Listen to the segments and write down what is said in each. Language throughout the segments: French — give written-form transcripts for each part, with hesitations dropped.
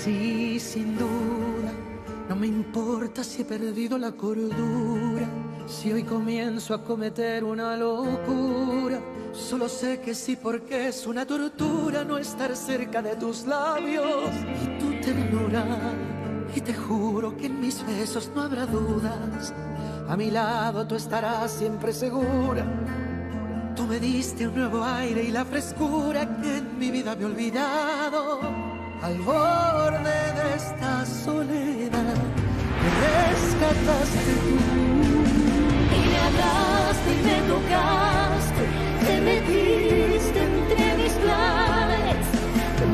Sí, sin duda, no me importa si he perdido la cordura, si hoy comienzo a cometer una locura. Solo sé que sí porque es una tortura no estar cerca de tus labios y tu ternura. Y te juro que en mis besos no habrá dudas. A mi lado tú estarás siempre segura. Tú me diste un nuevo aire y la frescura que en mi vida me he olvidado. Al borde de esta soledad me rescataste tú. Y me hablaste y me tocaste, te metiste entre mis planes,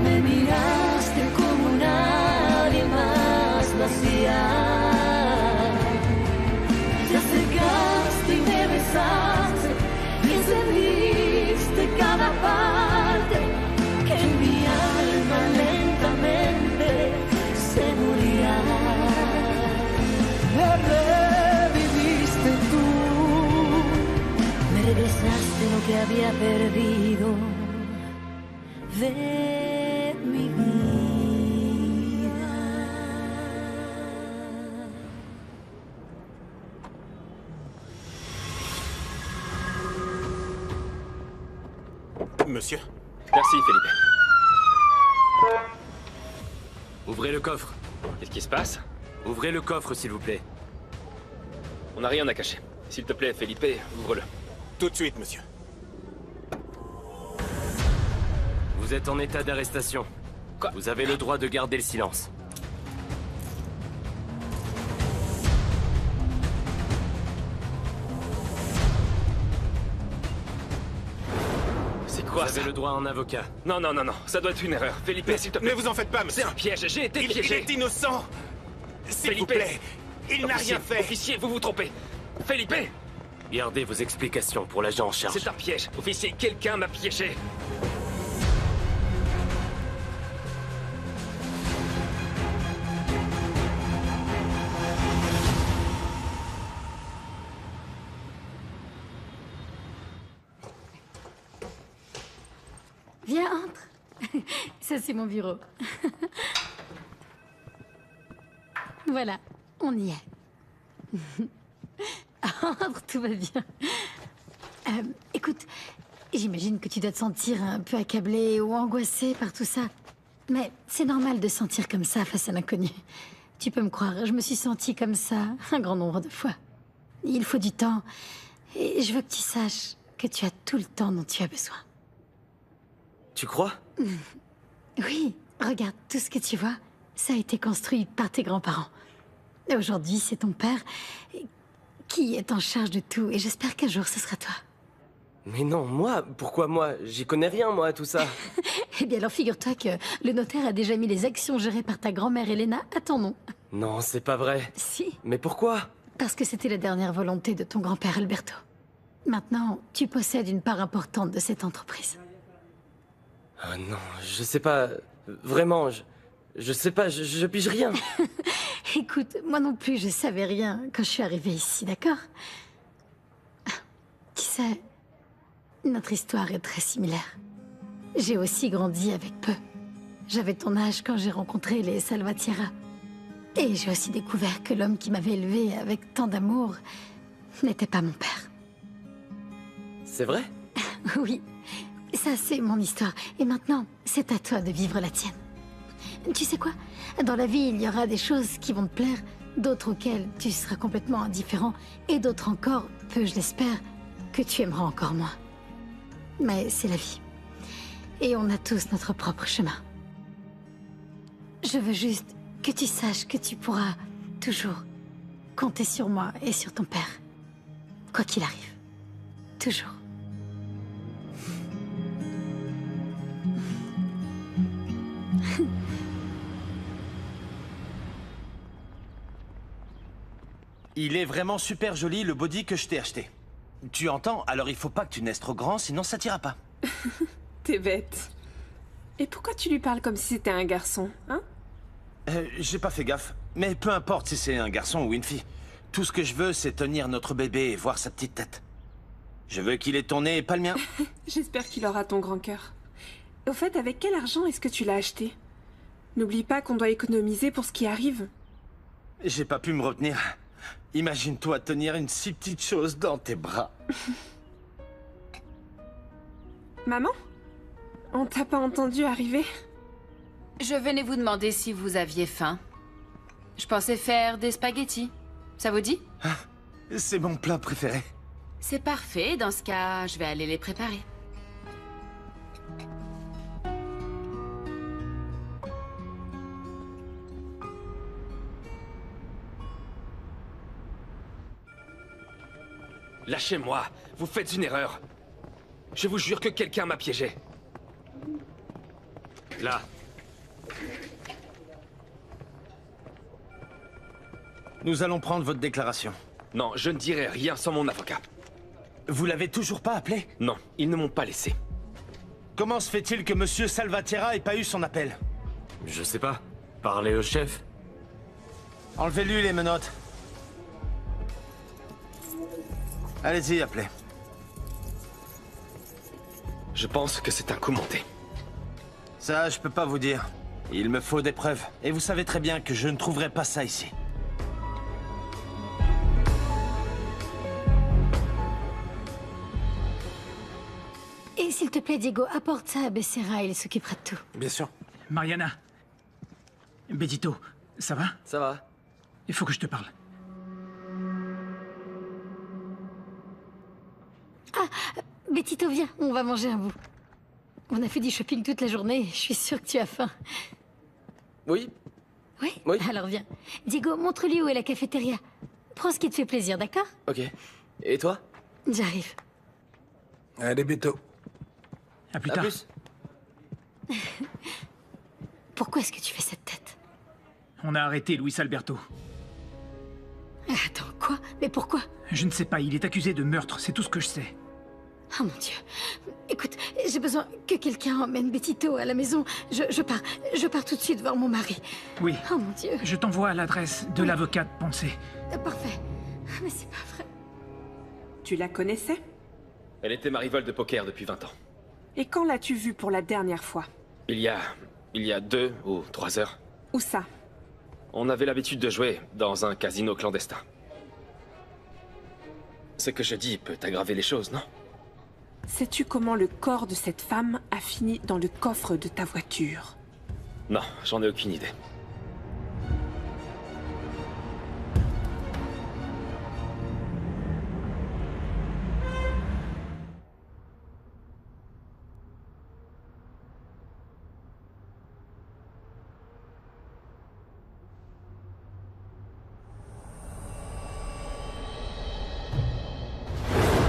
me miraste como nadie más lo hacía. Te acercaste y me besaste y encendiste cada parte que en mi alma lentamente se moría. Me reviviste tú. Me regresaste lo que había perdido de mi vida. Monsieur? Merci, Felipe. Ouvrez le coffre. Qu'est-ce qui se passe? Ouvrez le coffre, s'il vous plaît. On n'a rien à cacher. S'il te plaît, Felipe, ouvre-le. Tout de suite, monsieur. Vous êtes en état d'arrestation. Quoi? Vous avez le droit de garder le silence. C'est Vous quoi ça? avez le droit à un avocat. Non, non, non, non. Ça doit être une erreur. Felipe, s'il te plaît. Ne vous en faites pas, monsieur. C'est un piège. J'ai été Il piégé. est innocent. S'il vous Felipe. plaît. Il n'a Officier, rien fait. Officier, vous vous trompez. Felipe! Gardez vos explications pour l'agent en charge. C'est un piège. Officier, quelqu'un m'a piégé. Viens, entre. Ça, c'est mon bureau. Voilà, on y est. Entre, tout va bien. Écoute, j'imagine que tu dois te sentir un peu accablé ou angoissé par tout ça. Mais c'est normal de se sentir comme ça face à l'inconnu. Tu peux me croire, je me suis sentie comme ça un grand nombre de fois. Il faut du temps. Et je veux que tu saches que tu as tout le temps dont tu as besoin. Tu crois? Oui, regarde, tout ce que tu vois, ça a été construit par tes grands-parents. Et aujourd'hui, c'est ton père qui est en charge de tout. Et j'espère qu'un jour, ce sera toi. Mais non, moi? Pourquoi moi? J'y connais rien, moi, à tout ça. Eh bien, alors figure-toi que le notaire a déjà mis les actions gérées par ta grand-mère Elena à ton nom. Non, c'est pas vrai. Si, Mais pourquoi? parce que c'était la dernière volonté de ton grand-père Alberto. Maintenant, tu possèdes une part importante de cette entreprise. Ah non, je sais pas. Vraiment, je sais pas, je pige rien. Écoute, moi non plus, je savais rien quand je suis arrivée ici, d'accord? Tu sais, notre histoire est très similaire. J'ai aussi grandi avec peu. J'avais ton âge quand j'ai rencontré les Salvatierra. Et j'ai aussi découvert que l'homme qui m'avait élevée avec tant d'amour n'était pas mon père. C'est vrai? Oui, ça c'est mon histoire. Et maintenant, c'est à toi de vivre la tienne. Tu sais quoi? Dans la vie, il y aura des choses qui vont te plaire, d'autres auxquelles tu seras complètement indifférent, et d'autres encore, peu je l'espère, que tu aimeras encore moins. Mais c'est la vie. Et on a tous notre propre chemin. Je veux juste que tu saches que tu pourras toujours compter sur moi et sur ton père. Quoi qu'il arrive. Toujours. Il est vraiment super joli le body que je t'ai acheté. Tu entends? Alors il faut pas que tu naisses trop grand, sinon ça t'ira pas. T'es bête. Et pourquoi tu lui parles comme si c'était un garçon, hein? J'ai pas fait gaffe. Mais peu importe si c'est un garçon ou une fille. Tout ce que je veux, c'est tenir notre bébé et voir sa petite tête. Je veux qu'il ait ton nez et pas le mien. J'espère qu'il aura ton grand cœur. Au fait, avec quel argent est-ce que tu l'as acheté? N'oublie pas qu'on doit économiser pour ce qui arrive. J'ai pas pu me retenir. Imagine-toi tenir une si petite chose dans tes bras. Maman? On t'a pas entendu arriver? Je venais vous demander si vous aviez faim. Je pensais faire des spaghettis. Ça vous dit? C'est mon plat préféré. C'est parfait, dans ce cas, je vais aller les préparer. Lâchez-moi, vous faites une erreur. Je vous jure que quelqu'un m'a piégé. Là. Nous allons prendre votre déclaration. Non, je ne dirai rien sans mon avocat. Vous l'avez toujours pas appelé? Non, ils ne m'ont pas laissé. Comment se fait-il que Monsieur Salvatierra ait pas eu son appel? Je sais pas. Parler au chef? Enlevez-lui les menottes. Allez-y, appelez. Je pense que c'est un coup monté. Ça, je peux pas vous dire. Il me faut des preuves. Et vous savez très bien que je ne trouverai pas ça ici. Et s'il te plaît, Diego, apporte ça à Becerra, il s'occupera de tout. Bien sûr. Mariana. Betito, ça va? Ça va. Il faut que je te parle. Betito, viens, on va manger un bout. On a fait du shopping toute la journée, je suis sûre que tu as faim. Oui. Oui? Oui. Alors viens. Diego, montre-lui où est la cafétéria. Prends ce qui te fait plaisir, d'accord? Ok. Et toi? J'arrive. Allez, Beto. À plus À tard. plus. Pourquoi est-ce que tu fais cette tête? On a arrêté Luis Alberto. Attends, quoi? Mais pourquoi? Je ne sais pas, il est accusé de meurtre, c'est tout ce que je sais. Oh mon Dieu. Écoute, j'ai besoin que quelqu'un emmène Betito à la maison. Je pars tout de suite voir mon mari. Oui. Oh mon Dieu. Je t'envoie l'adresse de l'avocate Pensée. Parfait. Mais c'est pas vrai. Tu la connaissais? Elle était ma rivale de poker depuis 20 ans. Et quand l'as-tu vue pour la dernière fois? Il y a 2 ou 3 heures. Où ça? On avait l'habitude de jouer dans un casino clandestin. Ce que je dis peut aggraver les choses, non? Sais-tu comment le corps de cette femme a fini dans le coffre de ta voiture? Non, j'en ai aucune idée.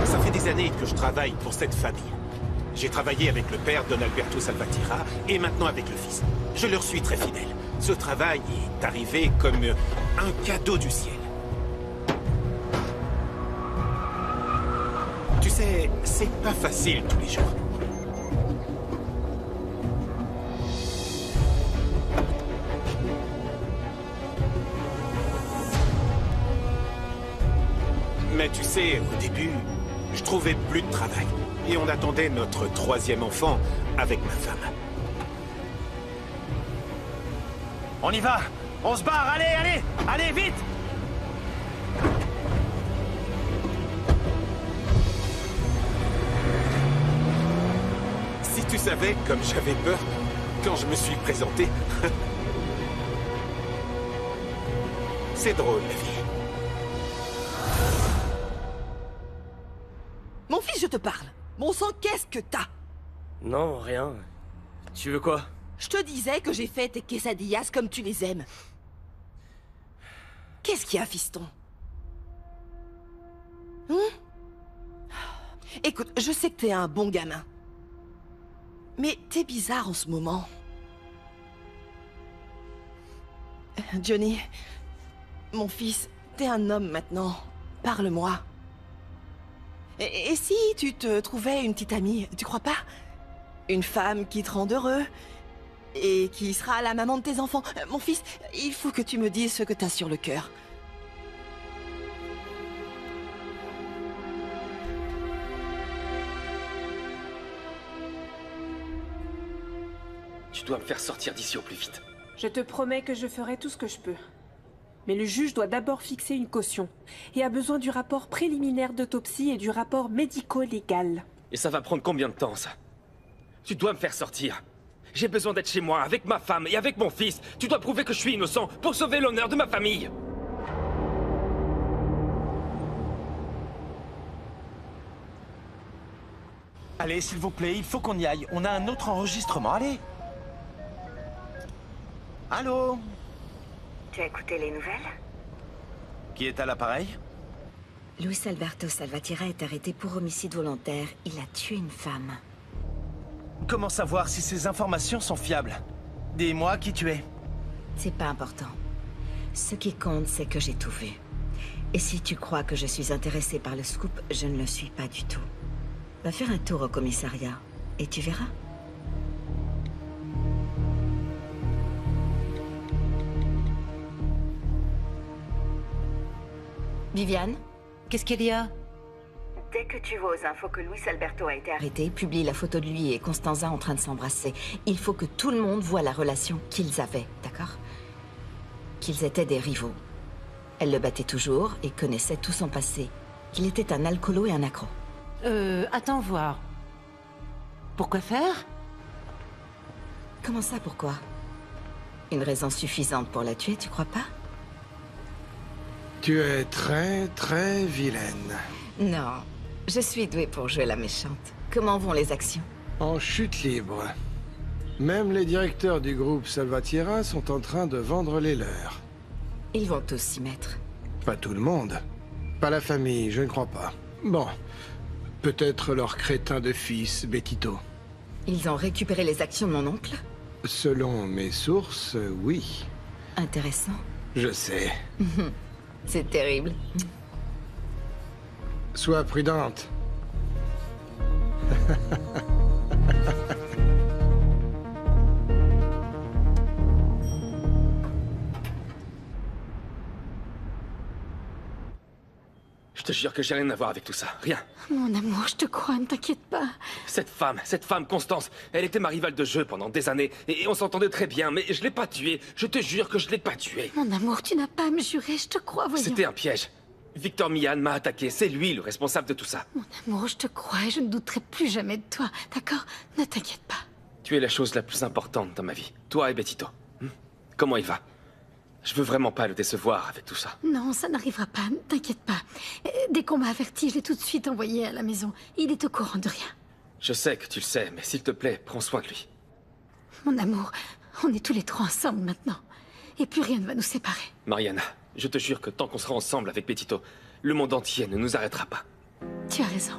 Ça fait des années que je travaille pour cette famille. J'ai travaillé avec le père Don Alberto Salvatierra et maintenant avec le fils. Je leur suis très fidèle. Ce travail est arrivé comme un cadeau du ciel. Tu sais, c'est pas facile tous les jours. Mais tu sais, au début, je trouvais plus de travail. Et on attendait notre 3e enfant avec ma femme. On y va! On se barre! Allez, allez! Allez, vite! Si tu savais comme j'avais peur quand je me suis présenté. C'est drôle, la vie. Mon fils, je te parle. Bon sang, qu'est-ce que t'as? Non, rien. Tu veux quoi? Je te disais que j'ai fait tes quesadillas comme tu les aimes. Qu'est-ce qu'il y a, fiston? Écoute, je sais que t'es un bon gamin. Mais t'es bizarre en ce moment. Johnny, mon fils, t'es un homme maintenant. Parle-moi. Et si tu te trouvais une petite amie, tu crois pas? Une femme qui te rend heureux et qui sera la maman de tes enfants. Mon fils, il faut que tu me dises ce que t'as sur le cœur. Tu dois me faire sortir d'ici au plus vite. Je te promets que je ferai tout ce que je peux. Mais le juge doit d'abord fixer une caution et a besoin du rapport préliminaire d'autopsie et du rapport médico-légal. Et ça va prendre combien de temps, ça? Tu dois me faire sortir. J'ai besoin d'être chez moi, avec ma femme et avec mon fils. Tu dois prouver que je suis innocent pour sauver l'honneur de ma famille. Allez, s'il vous plaît, il faut qu'on y aille. On a un autre enregistrement, allez. Allô? Tu as écouté les nouvelles? Qui est à l'appareil? Luis Alberto Salvatierra est arrêté pour homicide volontaire. Il a tué une femme. Comment savoir si ces informations sont fiables? Dis-moi qui tu es. C'est pas important. Ce qui compte, c'est que j'ai tout vu. Et si tu crois que je suis intéressée par le scoop, je ne le suis pas du tout. Va faire un tour au commissariat, et tu verras. Viviane? Qu'est-ce qu'il y a? Dès que tu vois aux infos que Luis Alberto a été arrêté, publie la photo de lui et Constanza en train de s'embrasser. Il faut que tout le monde voit la relation qu'ils avaient, d'accord? Qu'ils étaient des rivaux. Elle le battait toujours et connaissait tout son passé. Qu'il était un alcoolo et un accro. Attends voir. Pourquoi faire? Comment ça, pourquoi? Une raison suffisante pour la tuer, tu crois pas? Tu es très, très vilaine. Non, je suis douée pour jouer la méchante. Comment vont les actions? En chute libre. Même les directeurs du groupe Salvatierra sont en train de vendre les leurs. Ils vont tous s'y mettre. Pas tout le monde. Pas la famille, je ne crois pas. Bon, peut-être leur crétin de fils, Betito. Ils ont récupéré les actions de mon oncle? Selon mes sources, oui. Intéressant. Je sais. C'est terrible. Sois prudente. Je te jure que j'ai rien à voir avec tout ça. Rien. Mon amour, je te crois, ne t'inquiète pas. Cette femme, Constance, elle était ma rivale de jeu pendant des années. Et on s'entendait très bien, mais je l'ai pas tuée. Je te jure que je l'ai pas tuée. Mon amour, tu n'as pas à me jurer, je te crois, voyons. C'était un piège. Victor Mian m'a attaqué. C'est lui le responsable de tout ça. Mon amour, je te crois et je ne douterai plus jamais de toi, d'accord? Ne t'inquiète pas. Tu es la chose la plus importante dans ma vie. Toi et Betito. Comment il va? Je veux vraiment pas le décevoir avec tout ça. Non, ça n'arrivera pas, ne t'inquiète pas. Dès qu'on m'a averti, je l'ai tout de suite envoyé à la maison. Il est au courant de rien. Je sais que tu le sais, mais s'il te plaît, prends soin de lui. Mon amour, on est tous les trois ensemble maintenant. Et plus rien ne va nous séparer. Mariana, je te jure que tant qu'on sera ensemble avec Betito, le monde entier ne nous arrêtera pas. Tu as raison.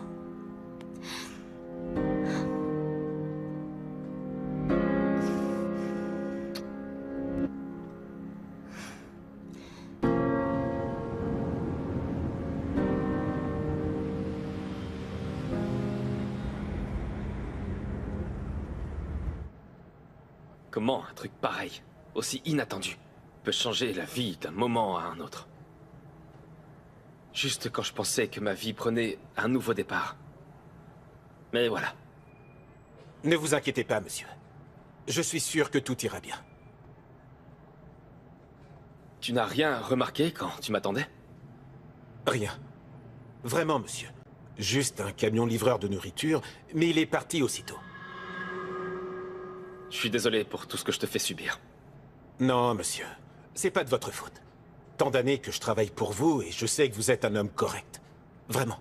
Comment un truc pareil, aussi inattendu, peut changer la vie d'un moment à un autre? Juste quand je pensais que ma vie prenait un nouveau départ. Mais voilà. Ne vous inquiétez pas, monsieur. Je suis sûr que tout ira bien. Tu n'as rien remarqué quand tu m'attendais? Rien. Vraiment, monsieur. Juste un camion livreur de nourriture, mais il est parti aussitôt. Je suis désolé pour tout ce que je te fais subir. Non, monsieur. C'est pas de votre faute. Tant d'années que je travaille pour vous et je sais que vous êtes un homme correct. Vraiment.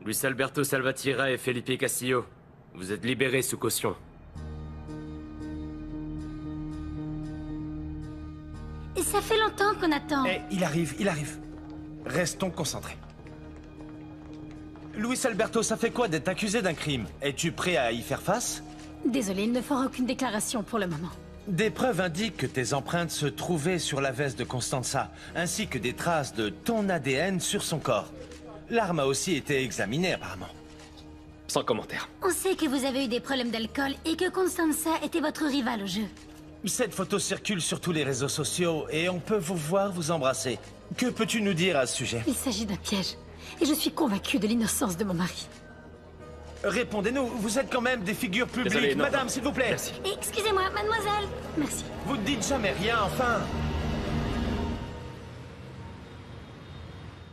Luis Alberto Salvatierra et Felipe Castillo, vous êtes libérés sous caution. Et ça fait longtemps qu'on attend. Eh, il arrive, il arrive. Restons concentrés. Luis Alberto, ça fait quoi d'être accusé d'un crime? Es-tu prêt à y faire face? Désolé, il ne fera aucune déclaration pour le moment. Des preuves indiquent que tes empreintes se trouvaient sur la veste de Constanza, ainsi que des traces de ton ADN sur son corps. L'arme a aussi été examinée, apparemment. Sans commentaire. On sait que vous avez eu des problèmes d'alcool et que Constanza était votre rivale au jeu. Cette photo circule sur tous les réseaux sociaux et on peut vous voir vous embrasser. Que peux-tu nous dire à ce sujet? Il s'agit d'un piège. Et je suis convaincue de l'innocence de mon mari. Répondez-nous, vous êtes quand même des figures publiques. Désolé, non, Madame, non. s'il vous plaît. Merci. Excusez-moi, mademoiselle. Merci. Vous ne dites jamais rien, enfin.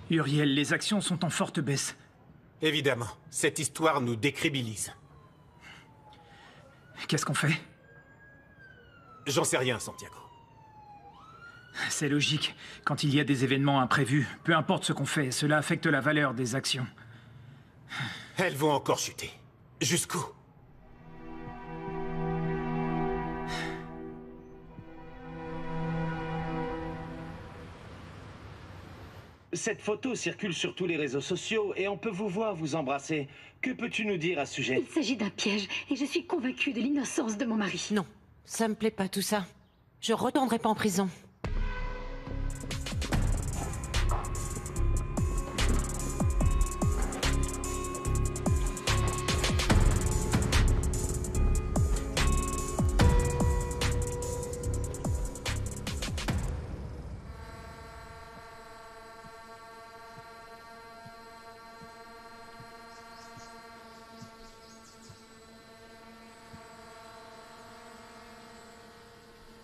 Uriel, les actions sont en forte baisse. Évidemment, cette histoire nous décrédibilise. Qu'est-ce qu'on fait? J'en sais rien, Santiago. C'est logique. Quand il y a des événements imprévus, peu importe ce qu'on fait, cela affecte la valeur des actions. Elles vont encore chuter. Jusqu'où? Cette photo circule sur tous les réseaux sociaux et on peut vous voir vous embrasser. Que peux-tu nous dire à ce sujet? Il s'agit d'un piège et je suis convaincue de l'innocence de mon mari. Non, ça me plaît pas tout ça. Je retournerai pas en prison.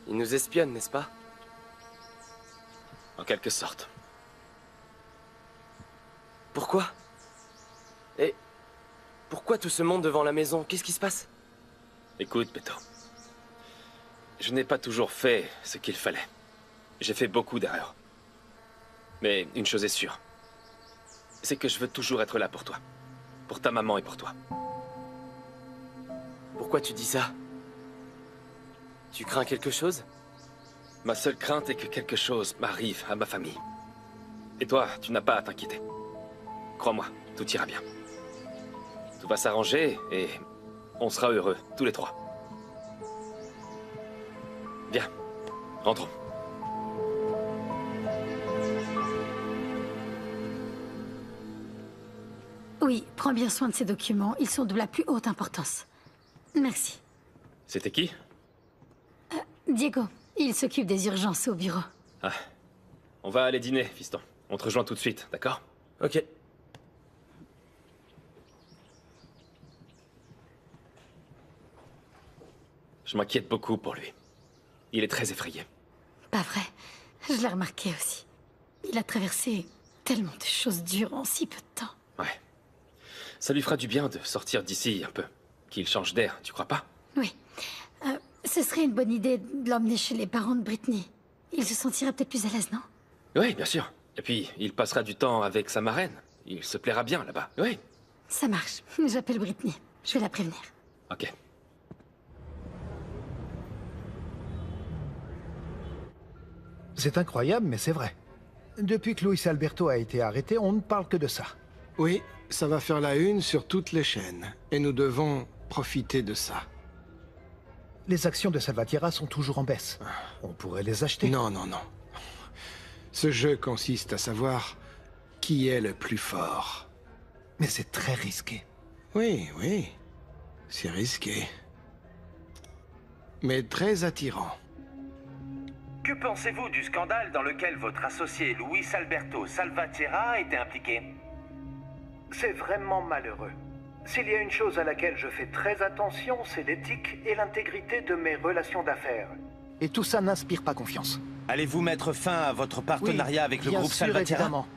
Ils nous espionnent, n'est-ce pas? En quelque sorte. Pourquoi? Et pourquoi tout ce monde devant la maison? Qu'est-ce qui se passe? Écoute, Beto. Je n'ai pas toujours fait ce qu'il fallait. J'ai fait beaucoup d'erreurs. Mais une chose est sûre. C'est que je veux toujours être là pour toi. Pour ta maman et pour toi. Pourquoi tu dis ça? Tu crains quelque chose? Ma seule crainte est que quelque chose m'arrive à ma famille. Et toi, tu n'as pas à t'inquiéter. Crois-moi, tout ira bien. Tout va s'arranger et on sera heureux, tous les trois. Viens, rentrons. Oui, prends bien soin de ces documents. Ils sont de la plus haute importance. Merci. C'était qui? Diego, il s'occupe des urgences au bureau. Ah. On va aller dîner, fiston. On te rejoint tout de suite, d'accord? Ok. Je m'inquiète beaucoup pour lui. Il est très effrayé. Pas vrai. Je l'ai remarqué aussi. Il a traversé tellement de choses dures en si peu de temps. Ouais. Ça lui fera du bien de sortir d'ici un peu. Qu'il change d'air, tu crois pas? Oui. Ce serait une bonne idée de l'emmener chez les parents de Brittany. Il se sentira peut-être plus à l'aise, non? Oui, bien sûr. Et puis, il passera du temps avec sa marraine. Il se plaira bien là-bas. Oui. Ça marche. J'appelle Brittany. Je vais la prévenir. Ok. C'est incroyable, mais c'est vrai. Depuis que Luis Alberto a été arrêté, on ne parle que de ça. Oui, ça va faire la une sur toutes les chaînes. Et nous devons profiter de ça. Les actions de Salvatierra sont toujours en baisse. On pourrait les acheter. Non, non, non. Ce jeu consiste à savoir qui est le plus fort. Mais c'est très risqué. Oui, oui. C'est risqué. Mais très attirant. Que pensez-vous du scandale dans lequel votre associé Luis Alberto Salvatierra a été impliqué? C'est vraiment malheureux. S'il y a une chose à laquelle je fais très attention, c'est l'éthique et l'intégrité de mes relations d'affaires. Et tout ça n'inspire pas confiance. Allez-vous mettre fin à votre partenariat avec le bien groupe sûr, Salvatierra? Évidemment.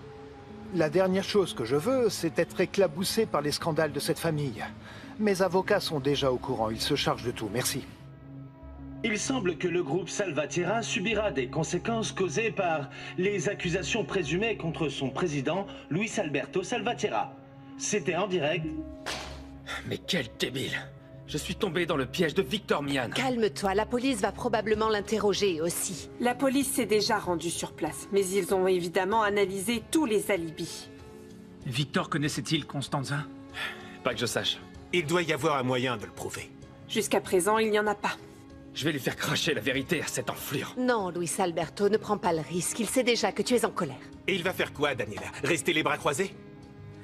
La dernière chose que je veux, c'est être éclaboussé par les scandales de cette famille. Mes avocats sont déjà au courant, ils se chargent de tout, merci. Il semble que le groupe Salvatierra subira des conséquences causées par les accusations présumées contre son président, Luis Alberto Salvatierra. C'était en direct. Mais quel débile! Je suis tombé dans le piège de Victor Mian. Calme-toi, la police va probablement l'interroger aussi. La police s'est déjà rendue sur place, mais ils ont évidemment analysé tous les alibis. Victor connaissait-il Constanza? Pas que je sache. Il doit y avoir un moyen de le prouver. Jusqu'à présent, il n'y en a pas. Je vais lui faire cracher la vérité à cette enflure. Non, Luis Alberto, ne prends pas le risque. Il sait déjà que tu es en colère. Et il va faire quoi, Daniela? Rester les bras croisés?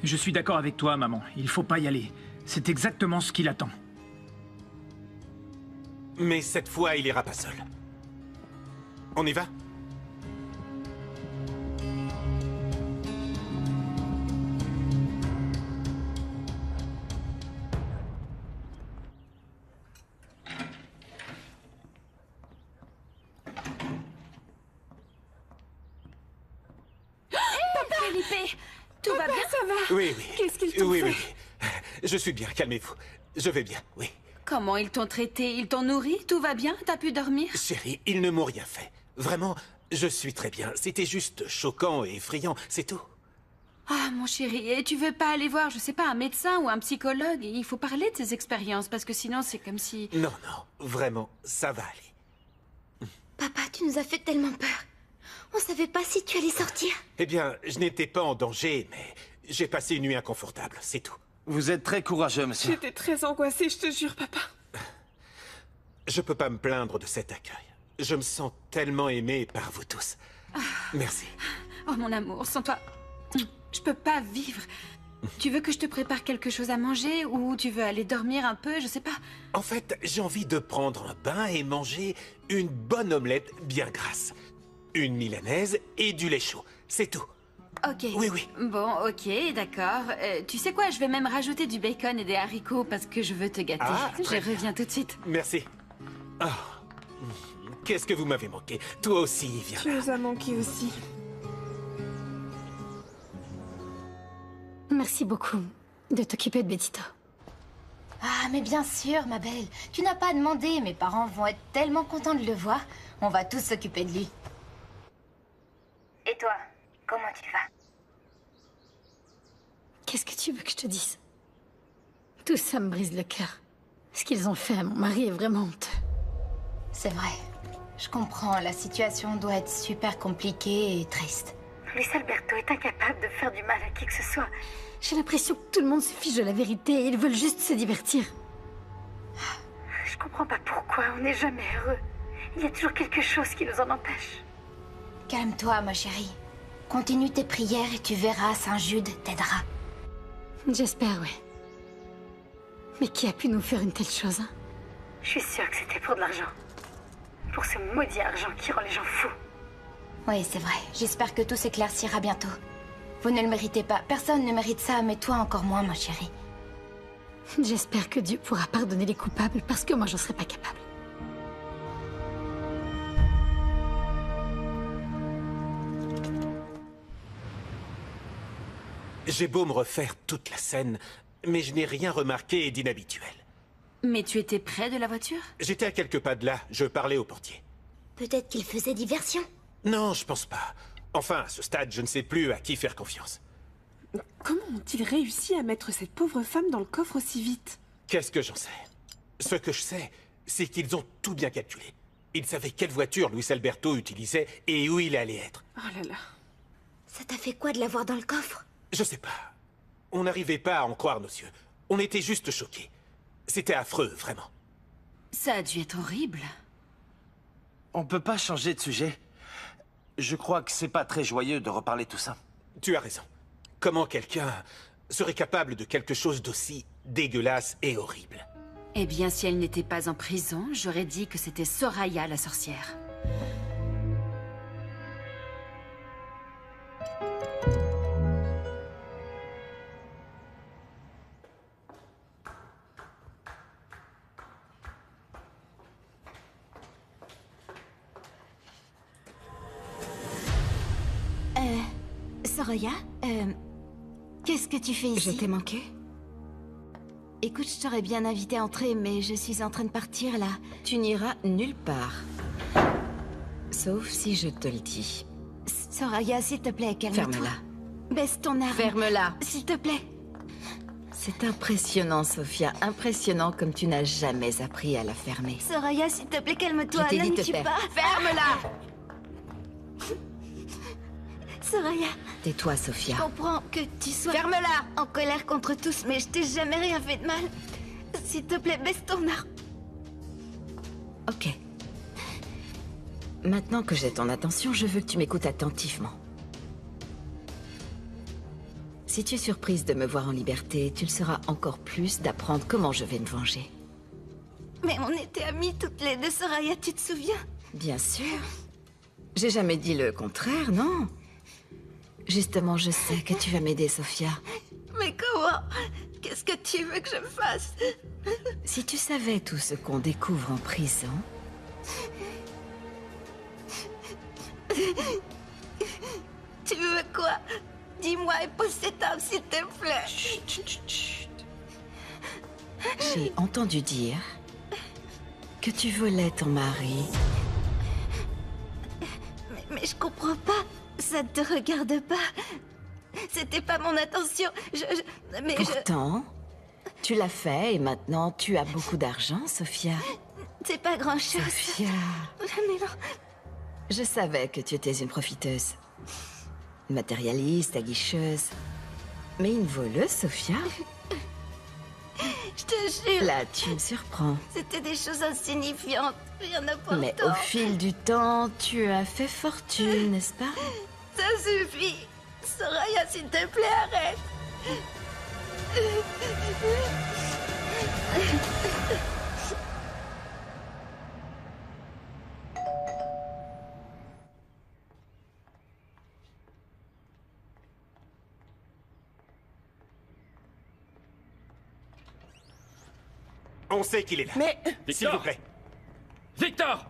Je suis d'accord avec toi, maman. Il faut pas y aller. C'est exactement ce qu'il attend. Mais cette fois, il ira pas seul. On y va? Felipe, tout va bien? Ça va? Oui, oui. Qu'est-ce qu'ils t'ont Oui, fait? oui. Je suis bien, calmez-vous. Je vais bien, oui. Comment ils t'ont traité? Ils t'ont nourri? Tout va bien? T'as pu dormir? Chérie, ils ne m'ont rien fait. Vraiment, je suis très bien. C'était juste choquant et effrayant, c'est tout. Ah, mon chéri, et tu veux pas aller voir, je sais pas, un médecin ou un psychologue? Il faut parler de ces expériences, parce que sinon c'est comme si... Non, non, vraiment, ça va aller. Papa, tu nous as fait tellement peur. On savait pas si tu allais sortir. Eh bien, je n'étais pas en danger, mais j'ai passé une nuit inconfortable, c'est tout. Vous êtes très courageux, monsieur. J'étais très angoissée, je te jure, papa. Je peux pas me plaindre de cet accueil. Je me sens tellement aimé par vous tous. Merci. Oh, mon amour, sans toi, je peux pas vivre. Tu veux que je te prépare quelque chose à manger ou tu veux aller dormir un peu, je sais pas. En fait, j'ai envie de prendre un bain et manger une bonne omelette bien grasse. Une milanaise et du lait chaud, c'est tout. Ok. Oui, oui. Bon, ok, d'accord. Tu sais quoi, je vais même rajouter du bacon et des haricots parce que je veux te gâter. Ah, je très reviens tout de suite. Merci. Ah, qu'est-ce que vous m'avez manqué. Toi aussi, viens Tu là. nous as manqué aussi. Merci beaucoup de t'occuper de Betito. Ah, mais bien sûr, ma belle. Tu n'as pas demandé. Mes parents vont être tellement contents de le voir. On va tous s'occuper de lui. Et toi, comment tu vas? Qu'est-ce que tu veux que je te dise? Tout ça me brise le cœur. Ce qu'ils ont fait à mon mari est vraiment honteux. C'est vrai. Je comprends. La situation doit être super compliquée et triste. Luis Alberto est incapable de faire du mal à qui que ce soit. J'ai l'impression que tout le monde se fiche de la vérité et ils veulent juste se divertir. Je comprends pas pourquoi on n'est jamais heureux. Il y a toujours quelque chose qui nous en empêche. Calme-toi, ma chérie. Continue tes prières et tu verras, Saint Jude t'aidera. J'espère, oui. Mais qui a pu nous faire une telle chose, hein? Je suis sûre que c'était pour de l'argent. Pour ce maudit argent qui rend les gens fous. Oui, c'est vrai. J'espère que tout s'éclaircira bientôt. Vous ne le méritez pas. Personne ne mérite ça, mais toi encore moins, ma chérie. J'espère que Dieu pourra pardonner les coupables, parce que moi, j'en serais pas capable. J'ai beau me refaire toute la scène, mais je n'ai rien remarqué d'inhabituel. Mais tu étais près de la voiture? J'étais à quelques pas de là, je parlais au portier. Peut-être qu'il faisait diversion. Non, je pense pas. Enfin, à ce stade, je ne sais plus à qui faire confiance. Comment ont-ils réussi à mettre cette pauvre femme dans le coffre aussi vite? Qu'est-ce que j'en sais? Ce que je sais, c'est qu'ils ont tout bien calculé. Ils savaient quelle voiture Luis Alberto utilisait et où il allait être. Oh là là. Ça t'a fait quoi de l'avoir dans le coffre? Je sais pas. On n'arrivait pas à en croire nos yeux. On était juste choqués. C'était affreux, vraiment. Ça a dû être horrible. On peut pas changer de sujet. Je crois que c'est pas très joyeux de reparler tout ça. Tu as raison. Comment quelqu'un serait capable de quelque chose d'aussi dégueulasse et horrible? Eh bien, si elle n'était pas en prison, j'aurais dit que c'était Soraya la sorcière. Soraya, qu'est-ce que tu fais ici? Je t'ai manqué? Écoute, je t'aurais bien invité à entrer, mais je suis en train de partir, là. Tu n'iras nulle part. Sauf si je te le dis. Soraya, s'il te plaît, calme-toi. Ferme-la. Baisse ton arme. Ferme-la. S'il te plaît. C'est impressionnant, Sophia. Impressionnant comme tu n'as jamais appris à la fermer. Soraya, s'il te plaît, calme-toi. Je t'ai dit Ne de me te tue taire. pas. Ferme-la! Soraya, Tais-toi, je Sophia. comprends que tu sois... Ferme-la! En colère contre tous, mais je t'ai jamais rien fait de mal. S'il te plaît, baisse ton arme. Ok. Maintenant que j'ai ton attention, je veux que tu m'écoutes attentivement. Si tu es surprise de me voir en liberté, tu le seras encore plus d'apprendre comment je vais me venger. Mais on était amies toutes les deux, Soraya, tu te souviens? Bien sûr. J'ai jamais dit le contraire, non? Justement, je sais que tu vas m'aider, Sophia. Mais comment? Qu'est-ce que tu veux que je fasse? Si tu savais tout ce qu'on découvre en prison... Tu veux quoi? dis-moi, épouse cet homme, s'il te plaît. Chut, chut, chut. J'ai entendu dire que tu volais ton mari. Mais je comprends pas. Ça ne te regarde pas. C'était pas mon intention. Mais pourtant, tu l'as fait et maintenant tu as beaucoup d'argent, Sophia. C'est pas grand-chose. Sophia. Mais non. Je savais que tu étais une profiteuse. Une matérialiste, aguicheuse. Mais une voleuse, Sophia? Je te jure. Là, tu me surprends. C'était des choses insignifiantes, rien d'important. Mais au fil du temps, tu as fait fortune, n'est-ce pas? Ça suffit. Soraya, s'il te plaît, arrête. On sait qu'il est là. Mais... S'il vous plaît. Victor!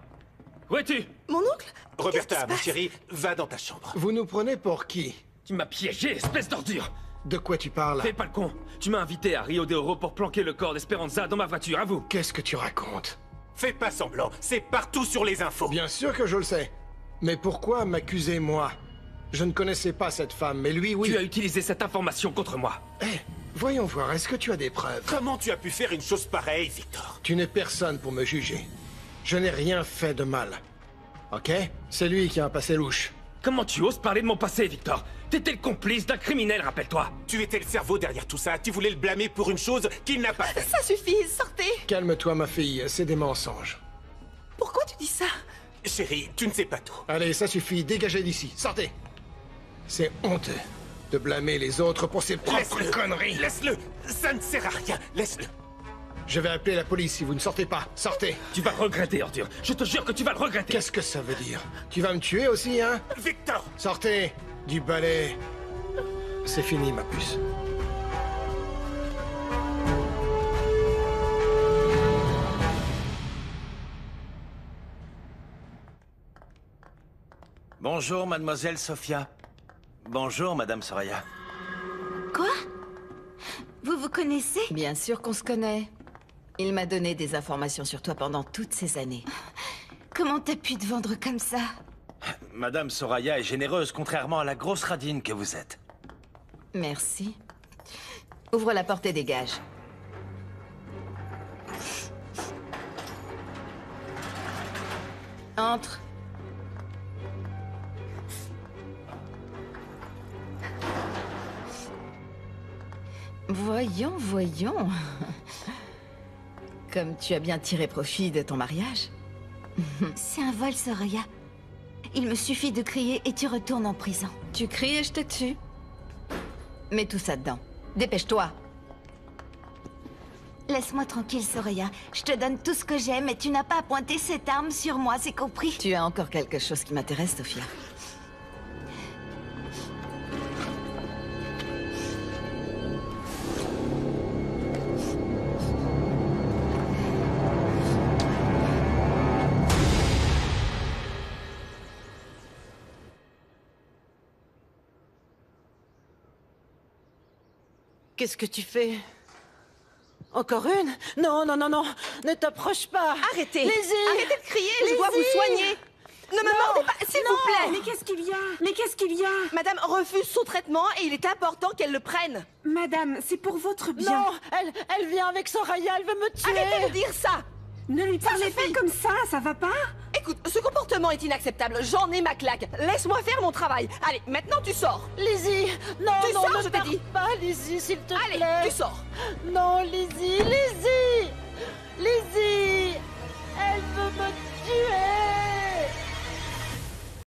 Où es-tu? Mon oncle? Roberta, ma chérie, va dans ta chambre. Vous nous prenez pour qui? Tu m'as piégé, espèce d'ordure! De quoi tu parles? Fais pas le con. Tu m'as invité à Rio de Oro pour planquer le corps d'Esperanza dans ma voiture, avoue. Qu'est-ce que tu racontes? Fais pas semblant, c'est partout sur les infos. Bien sûr que je le sais. Mais pourquoi m'accuser moi? Je ne connaissais pas cette femme, mais lui, oui. Tu as utilisé cette information contre moi. Voyons voir, est-ce que tu as des preuves? Comment tu as pu faire une chose pareille, Victor? Tu n'es personne pour me juger. Je n'ai rien fait de mal. Ok? C'est lui qui a un passé louche. Comment tu oses parler de mon passé, Victor? T'étais le complice d'un criminel, rappelle-toi. Tu étais le cerveau derrière tout ça. Tu voulais le blâmer pour une chose qu'il n'a pas faite. Ça suffit, sortez. Calme-toi, ma fille, c'est des mensonges. Pourquoi tu dis ça? Chérie, tu ne sais pas tout. Allez, ça suffit, dégagez d'ici, sortez. C'est honteux de blâmer les autres pour ses propres conneries. Laisse-le, ça ne sert à rien, laisse-le. Je vais appeler la police si vous ne sortez pas. Sortez. Tu vas le regretter, ordure. Je te jure que tu vas le regretter. Qu'est-ce que ça veut dire? Tu vas me tuer aussi, hein? Victor! Sortez du balai. C'est fini, ma puce. Bonjour, mademoiselle Sophia. Bonjour, madame Soraya. Quoi? Vous vous connaissez? Bien sûr qu'on se connaît. Il m'a donné des informations sur toi pendant toutes ces années. Comment t'as pu te vendre comme ça? Madame Soraya est généreuse, contrairement à la grosse radine que vous êtes. Merci. Ouvre la porte et dégage. Entre. Voyons, voyons. Comme tu as bien tiré profit de ton mariage. C'est un vol, Soraya. Il me suffit de crier et tu retournes en prison. Tu cries et je te tue. Mets tout ça dedans. Dépêche-toi. Laisse-moi tranquille, Soraya. Je te donne tout ce que j'ai, mais tu n'as pas à pointer cette arme sur moi, c'est compris? Tu as encore quelque chose qui m'intéresse, Sophia. Qu'est-ce que tu fais? Encore une? Non, non, non, non. Ne t'approche pas. Arrêtez. Lizzie. Arrêtez de crier, je dois vous soigner. Ne me mordez pas, s'il vous plaît. Mais qu'est-ce qu'il y a? Mais qu'est-ce qu'il y a? Madame refuse son traitement et il est important qu'elle le prenne. Madame, c'est pour votre bien. Non, elle vient avec Soraya, elle veut me tuer. Arrêtez de dire ça. Ne lui parlez pas comme ça va pas? Écoute, ce comportement est inacceptable. J'en ai ma claque. Laisse-moi faire mon travail. Allez, maintenant tu sors. Lizzie, non, tu non, sors, ne je t'ai dit. Pas, Lizzie, s'il te plaît. Allez, tu sors. Non, Lizzie, Lizzie, Lizzie, elle veut me tuer.